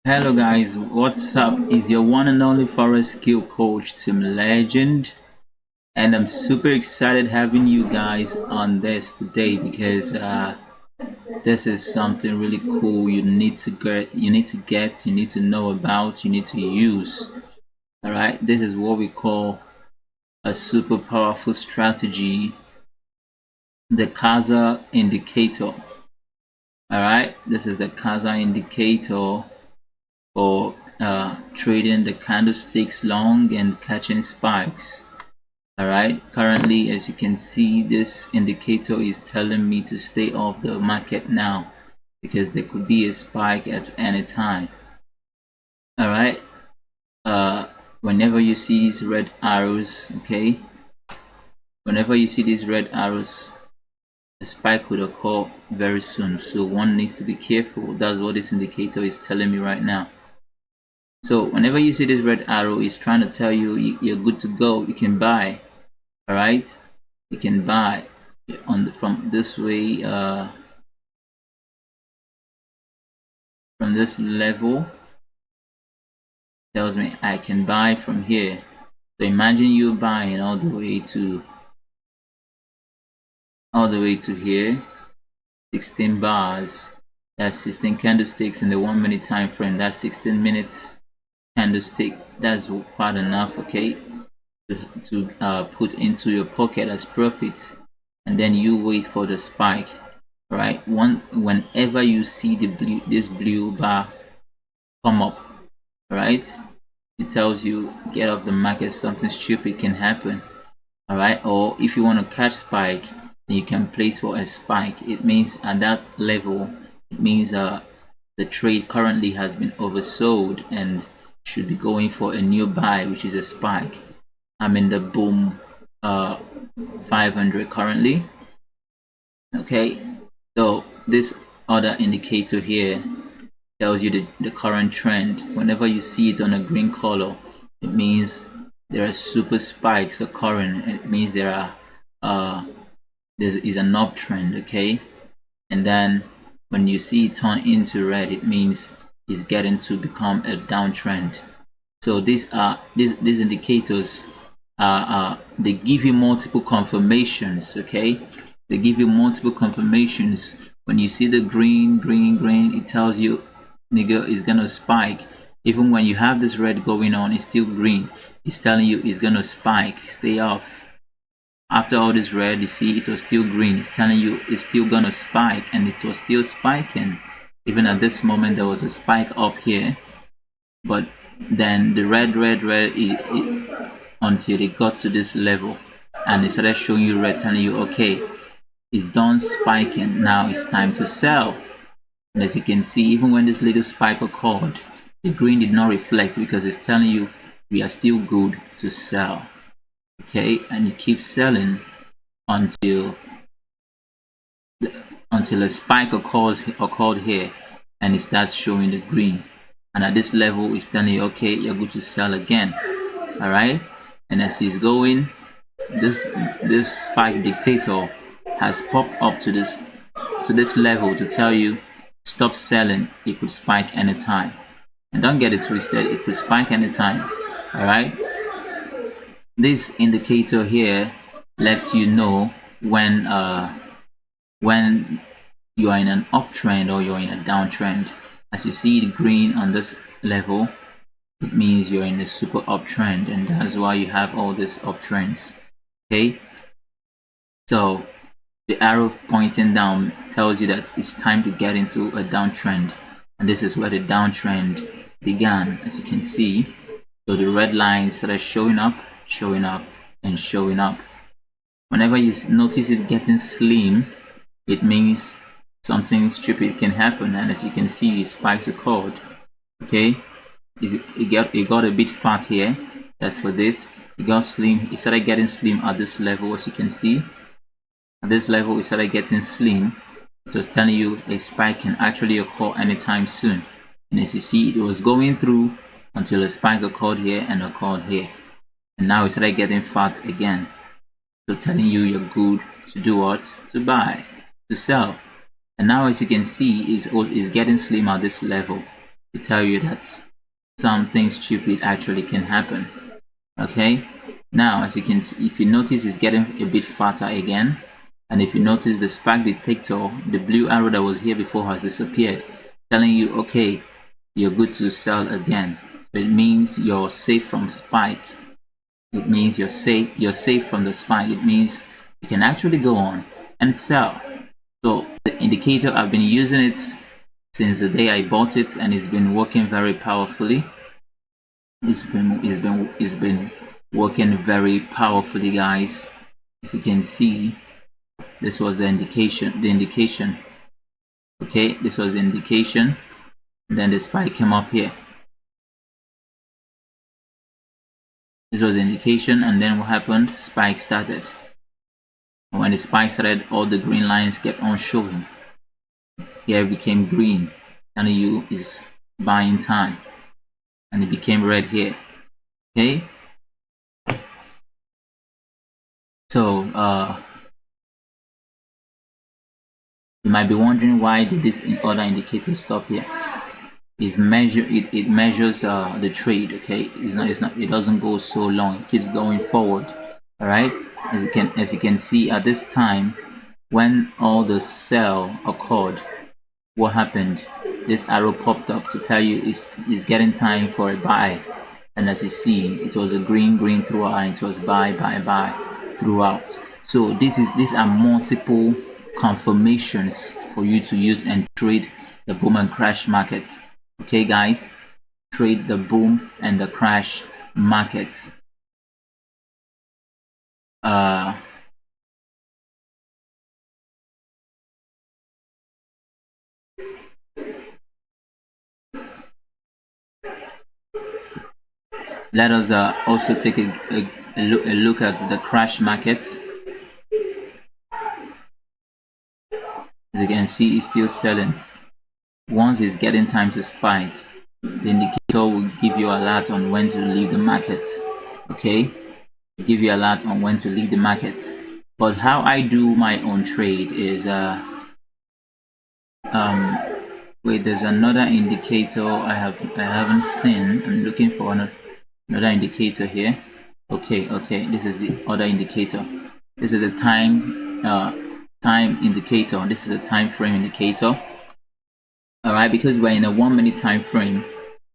Hello guys, what's up? Is your one and only Forest Skill Coach Team Legend, and I'm super excited having you guys on this today because this is something really cool you need to get, you need to know about, you need to use. All right, this is what we call a super powerful strategy, the Casa indicator. All right, this is the Casa indicator for trading the candlesticks long and catching spikes. Alright, currently as you can see, this indicator is telling me to stay off the market now because there could be a spike at any time. Alright, whenever you see these red arrows, okay, whenever you see these red arrows, a spike could occur very soon, so one needs to be careful. That's what this indicator is telling me right now. So whenever you see this red arrow, it's trying to tell you you're good to go, you can buy. All right, you can buy from this way, from this level. Tells me I can buy from here. So imagine you buying all the way to here, 16 bars. That's 16 candlesticks in the 1 minute time frame. That's 16 minutes candlestick. That's quite enough, okay, to put into your pocket as profit, and then you wait for the spike. Right, whenever you see this blue bar come up, right, it tells you get off the market, something stupid can happen. All right, or if you want to catch spike, then you can place for a spike. It means at that level, it means the trade currently has been oversold and should be going for a new buy, which is a spike. I'm in the boom 500 currently. Okay, so this other indicator here tells you the current trend. Whenever you see it on a green color, it means there are super spikes occurring. It means there is an uptrend, okay? And then when you see it turn into red, it means it's getting to become a downtrend. So these indicators they give you multiple confirmations, okay? They give you multiple confirmations. When you see the green, it tells you nigga is gonna spike. Even when you have this red going on, it's still green. It's telling you it's gonna spike. Stay off. After all this red, you see it was still green. It's telling you it's still gonna spike, and it was still spiking. Even at this moment, there was a spike up here, but then the red until it got to this level, and it started showing you red, telling you okay, it's done spiking, now it's time to sell. And as you can see, even when this little spike occurred, the green did not reflect because it's telling you we are still good to sell. Okay, and it keeps selling until a spike occurred here, and it starts showing the green. And at this level, it's telling you okay, you're good to sell again. All right, and as it's going, this spike dictator has popped up to this level to tell you stop selling. It could spike anytime, and don't get it twisted, it could spike anytime. All right, this indicator here lets you know when you are in an uptrend or you're in a downtrend. As you see the green on this level, it means you're in a super uptrend, and that's why you have all these uptrends. Okay, so the arrow pointing down tells you that it's time to get into a downtrend, and this is where the downtrend began, as you can see. So the red line started showing up, and showing up. Whenever you notice it getting slim, it means something stupid can happen, and as you can see, spikes occurred. Okay, it got a bit fat here. That's for this. It got slim. It started getting slim at this level, as you can see. At this level, it started getting slim. So it's telling you a spike can actually occur anytime soon. And as you see, it was going through until a spike occurred here and occurred here. And now it started getting fat again. So telling you you're good to do what? To buy, to sell. And now as you can see, is getting slim at this level. to tell you that something stupid actually can happen. Okay, now as you can see, if you notice, it's getting a bit fatter again. And if you notice, the spike detector, the blue arrow that was here before, has disappeared, telling you, okay, you're good to sell again. So it means you're safe from spike. It means you're safe from the spike. It means you can actually go on and sell. So the indicator, I've been using it since the day I bought it, and it's been working very powerfully. It's been working very powerfully, guys. As you can see, this was the indication. Okay, this was the indication. Then the spike came up here. This was the indication, and then what happened? Spike started. And when the spike started, all the green lines kept on showing. Here it became green, telling you is buying time, and it became red here. Okay, so you might be wondering, why did this other indicator stop here? It measures the trade. Okay, it doesn't go so long, it keeps going forward. All right, as you can see, at this time when all the sell occurred, what happened? This arrow popped up to tell you it's getting time for a buy. And as you see, it was a green throughout, and it was buy throughout. So these are multiple confirmations for you to use and trade the boom and crash markets. Okay, guys, trade the boom and the crash markets. Let us also take a look at the crash markets. As you can see, it's still selling. Once it's getting time to spike, the indicator will give you a alert on when to leave the market. Okay, give you a alert on when to leave the market. But how I do my own trade is wait, there's another indicator I haven't seen. I'm looking for another indicator here. Okay, this is the other indicator. This is a time indicator. This is a time frame indicator. All right, because we're in a 1 minute time frame,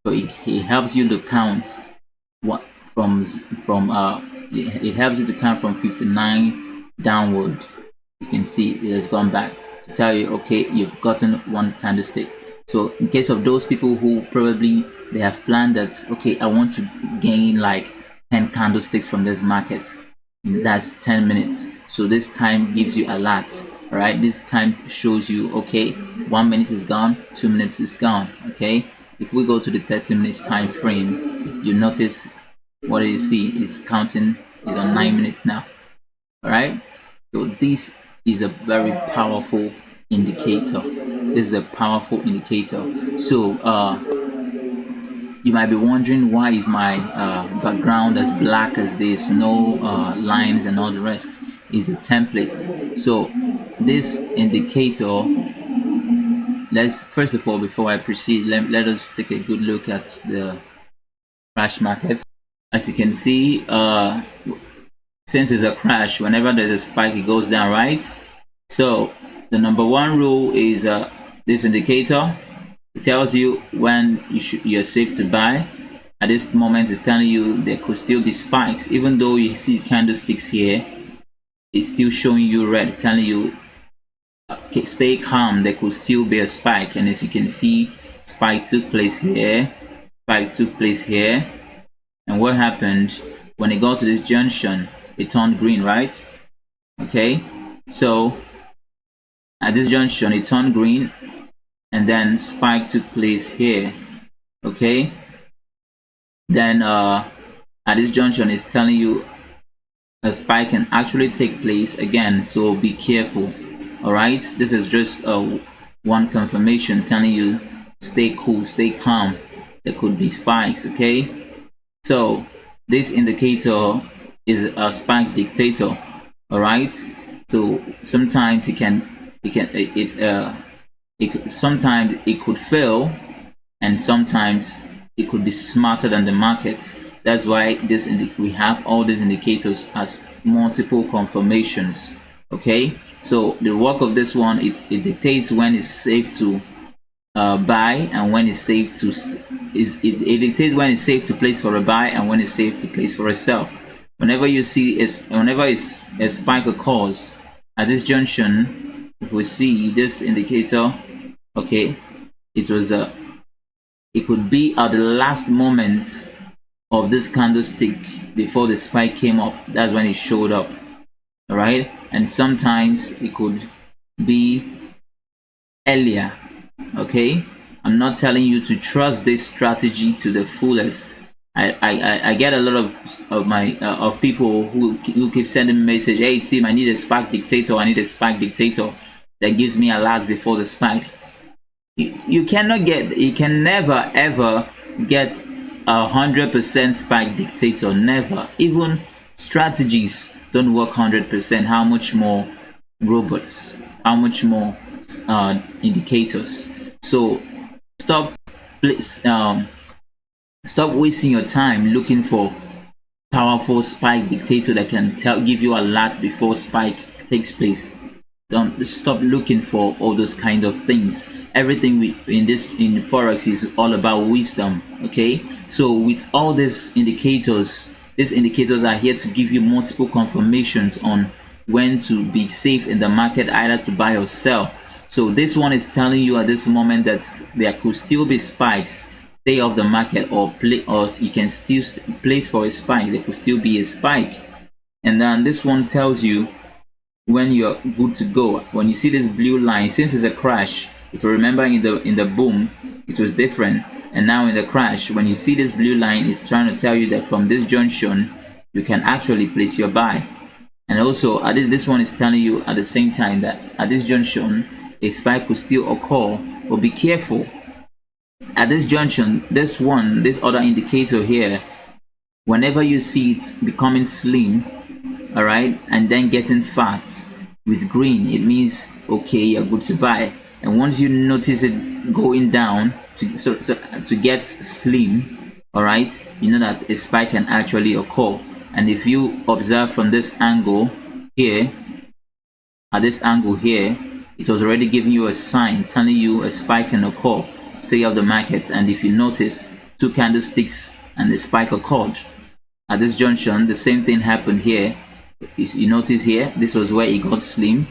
so it helps you to count what it helps you to count from 59 downward. You can see it has gone back to tell you, okay, you've gotten one candlestick. So in case of those people who probably they have planned that, okay, I want to gain like 10 candlesticks from this market, that's 10 minutes. So this time gives you alerts. All right, this time shows you, okay, 1 minute is gone, 2 minutes is gone. Okay, if we go to the 30 minutes time frame, you notice what you see is counting is on 9 minutes now. All right, so this is a very powerful indicator. This is a powerful indicator. So you might be wondering, why is my background as black as this, no lines and all the rest? Is the template. So this indicator, let's first of all, before I proceed, let us take a good look at the crash market. As you can see, since it's a crash, whenever there's a spike, it goes down, right? So the number one rule is this indicator. It tells you when you're safe to buy. At this moment, it's telling you there could still be spikes. Even though you see candlesticks here, it's still showing you red, telling you, okay, stay calm, there could still be a spike. And as you can see, spike took place here, spike took place here. And what happened? When it got to this junction, it turned green, right? Okay, so at this junction it turned green, and then spike took place here. Okay, then at this junction it's telling you a spike can actually take place again, so be careful. All right, this is just one confirmation telling you stay cool, stay calm, there could be spikes. Okay, so this indicator is a spike dictator. All right, so sometimes sometimes it could fail, and sometimes it could be smarter than the market. That's why we have all these indicators as multiple confirmations. Okay, so the work of this one, it dictates when it's safe to buy and when it's safe to it dictates when it's safe to place for a buy and when it's safe to place for a sell. Whenever you see whenever it's a spike occurs at this junction, if we see this indicator, okay, it was it could be at the last moment of this candlestick before the spike came up. That's when it showed up. All right, and sometimes it could be earlier. Okay, I'm not telling you to trust this strategy to the fullest. I get a lot of my of people who keep sending me message, hey team, I need a spike dictator, I need a spike dictator that gives me alerts before the spike. You cannot get, you can never ever get 100% spike dictator, never. Even strategies don't work 100%. How much more robots, how much more indicators? So stop stop wasting your time looking for powerful spike dictator that can give you alert before spike takes place. Don't stop looking for all those kind of things. Everything in forex is all about wisdom. Okay, so with all these indicators are here to give you multiple confirmations on when to be safe in the market, either to buy or sell. So this one is telling you at this moment that there could still be spikes. Stay off the market, or you can still place for a spike. There could still be a spike. And then this one tells you when you're good to go. When you see this blue line, since it's a crash, if you remember in the boom it was different, and now in the crash, when you see this blue line, it's trying to tell you that from this junction you can actually place your buy. And also this one is telling you at the same time that at this junction a spike could still occur, but be careful. At this junction, this other indicator here, whenever you see it becoming slim, all right, and then getting fat with green, it means okay, you're good to buy. And once you notice it going down to get slim, all right, you know that a spike can actually occur. And if you observe from this angle here, at this angle here, it was already giving you a sign telling you a spike can occur. Stay off the market. And if you notice, two candlesticks and a spike occurred at this junction. The same thing happened here. You notice here, this was where it got slim,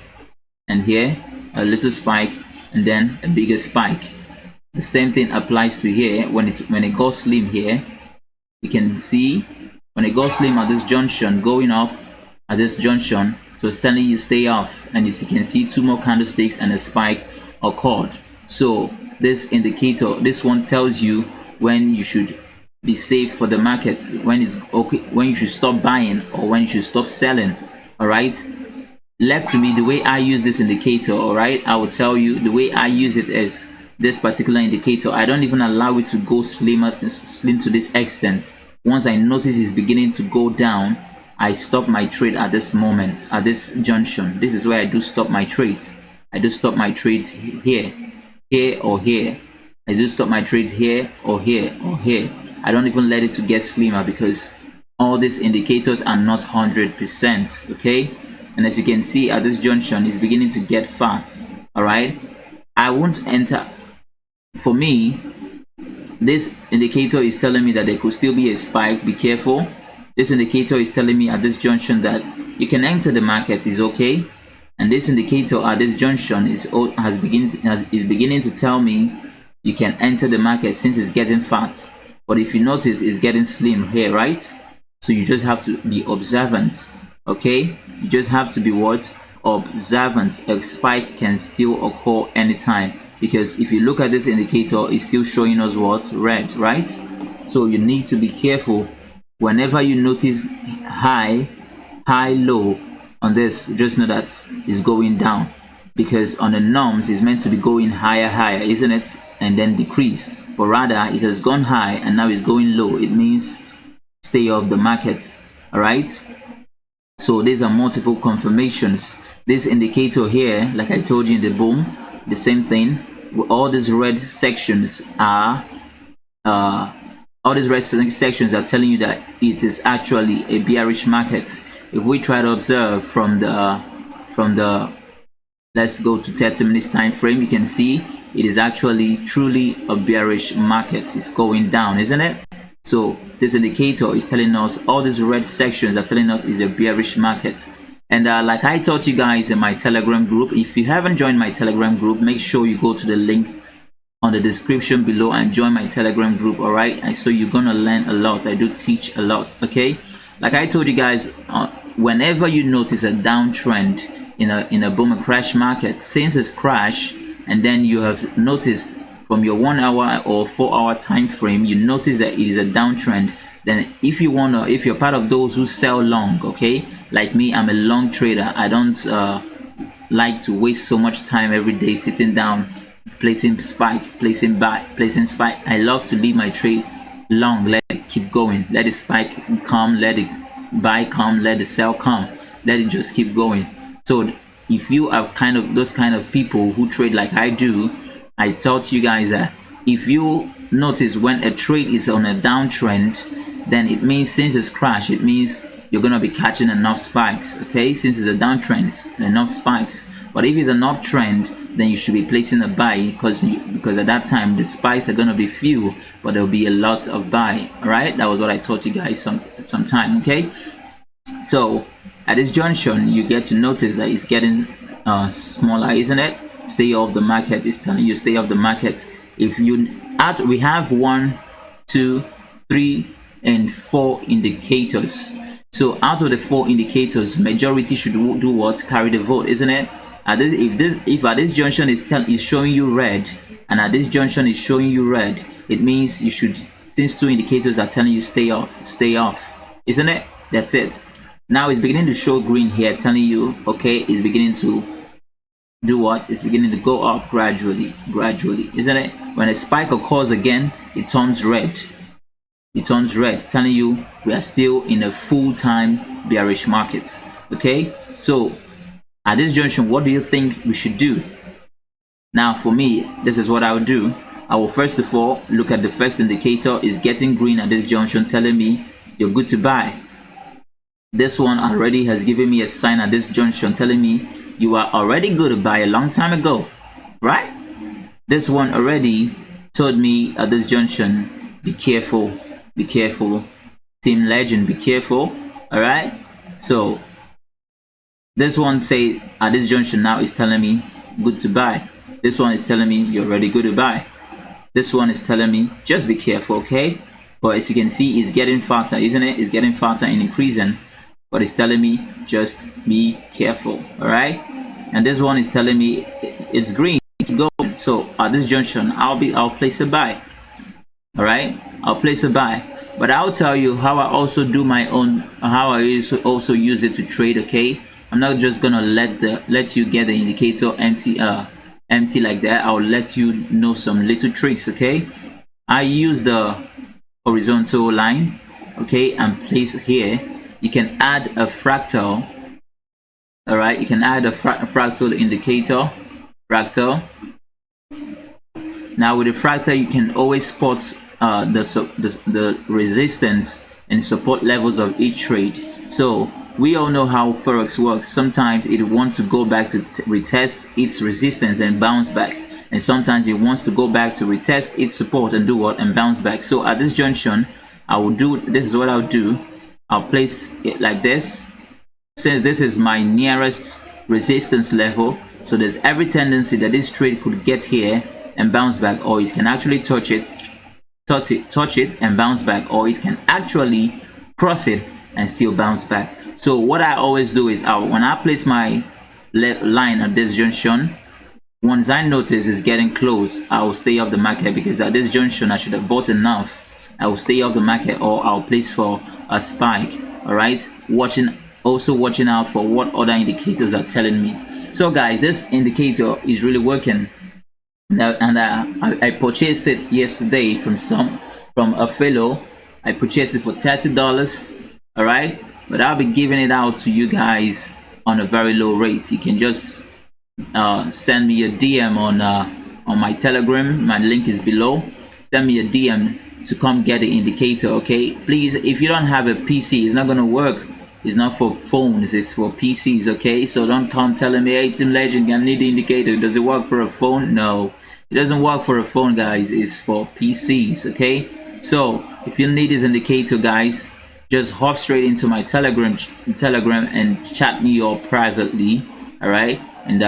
and here a little spike, and then a bigger spike. The same thing applies to here. When it goes slim here, you can see when it goes slim at this junction, going up at this junction, so it's telling you stay off. And you can see two more candlesticks and a spike occurred. So this indicator, this one tells you when you should be safe for the market, when it's okay, when you should stop buying or when you should stop selling. All right, left to me, the way I use this indicator, all right, I will tell you the way I use it is this particular indicator. I don't even allow it to go slim to this extent. Once I notice it's beginning to go down, I stop my trade at this moment, at this junction. This is where I do stop my trades. I do stop my trades here or here. I do stop my trades here or here or here. I don't even let it to get slimmer because all these indicators are not 100%. Okay, and as you can see at this junction, it's beginning to get fat. All right, I won't enter. For me, this indicator is telling me that there could still be a spike. Be careful. This indicator is telling me at this junction that you can enter the market, is okay. And this indicator at this junction is beginning to tell me you can enter the market since it's getting fat. But if you notice, it's getting slim here, right? So you just have to be observant. Okay, you just have to be what? Observant. A spike can still occur anytime, because if you look at this indicator, it's still showing us what? Red, right? So you need to be careful. Whenever you notice high, low on this, just know that it's going down, because on the norms it's meant to be going higher, isn't it? And then decrease. But rather it has gone high and now it's going low. It means stay off the market. All right, so these are multiple confirmations. This indicator here, like I told you in the boom, the same thing. All these red sections are uh, all these red sections are telling you that it is actually a bearish market. If we try to observe from the let's go to 30 minutes time frame, you can see it is actually truly a bearish market. It's going down, isn't it? So this indicator is telling us, all these red sections are telling us is a bearish market. And like I taught you guys in my Telegram group, if you haven't joined my Telegram group, make sure you go to the link on the description below and join my Telegram group. All right, and so you're gonna learn a lot. I do teach a lot. Okay, like I told you guys, whenever you notice a downtrend in a boom and crash market, since it's crash, and then you have noticed from your 1 hour or 4 hour time frame, you notice that it is a downtrend, then if you're part of those who sell long, okay, like me, I'm a long trader. I don't like to waste so much time every day sitting down, placing spike, placing buy, placing spike. I love to leave my trade long, let it keep going, let the spike come, let it buy come, let the sell come, let it just keep going. So if you are kind of those kind of people who trade like I do, I taught you guys that if you notice when a trade is on a downtrend, then it means since it's crash, it means you're gonna be catching enough spikes. Okay, since it's a downtrend, enough spikes. But if it's an uptrend, then you should be placing a buy, because at that time the spikes are gonna be few, but there'll be a lot of buy. All right, that was what I taught you guys some time. Okay, so at this junction, you get to notice that it's getting smaller, isn't it? Stay off the market. It's telling you stay off the market. If you add, we have 1, 2, 3, and 4 indicators. So out of the 4 indicators, majority should do what? Carry the vote, isn't it? If at this junction is showing you red, and at this junction is showing you red, it means you should, since 2 indicators are telling you stay off, isn't it? That's it. Now it's beginning to show green here, telling you okay, it's beginning to do what? It's beginning to go up gradually, isn't it? When a spike occurs again, it turns red. It turns red, telling you we are still in a full-time bearish market. Okay, so at this junction, what do you think we should do? Now for me, this is what I would do. I will first of all look at the first indicator is getting green at this junction, telling me you're good to buy. This one already has given me a sign at this junction telling me you are already good to buy a long time ago, right? This one already told me at this junction, be careful, Team Legend, be careful. All right, so this one say at this junction now is telling me good to buy. This one is telling me you're already good to buy. This one is telling me just be careful, okay? But as you can see, it's getting faster, isn't it? It's getting faster and increasing, but it's telling me just be careful. All right, and this one is telling me it's green, keep going. So at this junction, I'll place a buy. All right, I'll place a buy, but I'll tell you how I also do my own, how I also use it to trade. Okay, I'm not just gonna let you get the indicator empty like that. I'll let you know some little tricks. Okay, I use the horizontal line, okay, and place here. You can add a fractal. All right, you can add a fractal indicator, fractal. Now with the fractal, you can always spot the resistance and support levels of each trade. So we all know how forex works. Sometimes it wants to go back to retest its resistance and bounce back, and sometimes it wants to go back to retest its support and do what? And bounce back. So at this junction, I will do, this is what I'll do. I'll place it like this. Since this is my nearest resistance level, so there's every tendency that this trade could get here and bounce back, or it can actually touch it and bounce back, or it can actually cross it and still bounce back. So what I always do is when I place my line at this junction, once I notice it's getting close, I will stay off the market, because at this junction I should have bought enough. I will stay off the market, or I'll place for a spike. All right, also watching out for what other indicators are telling me. So guys, this indicator is really working. And I purchased it yesterday from a fellow. I purchased it for $30. All right, but I'll be giving it out to you guys on a very low rate. You can just send me a DM on my Telegram. My link is below. Send me a DM to come get the indicator. Okay, please, if you don't have a PC, it's not gonna work. It's not for phones, it's for PCs. Okay, so don't come telling me, hey Team Legend, I need the indicator. Does it work for a phone? No, it doesn't work for a phone, guys. It's for PCs. Okay, so if you need this indicator, guys, just hop straight into my telegram and chat me up privately. All right, and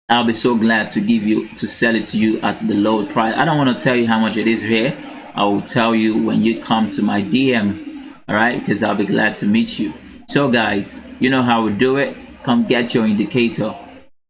I'll be so glad to sell it to you at the low price. I don't want to tell you how much it is here. I will tell you when you come to my DM. All right, because I'll be glad to meet you. So guys, you know how we do it. Come get your indicator.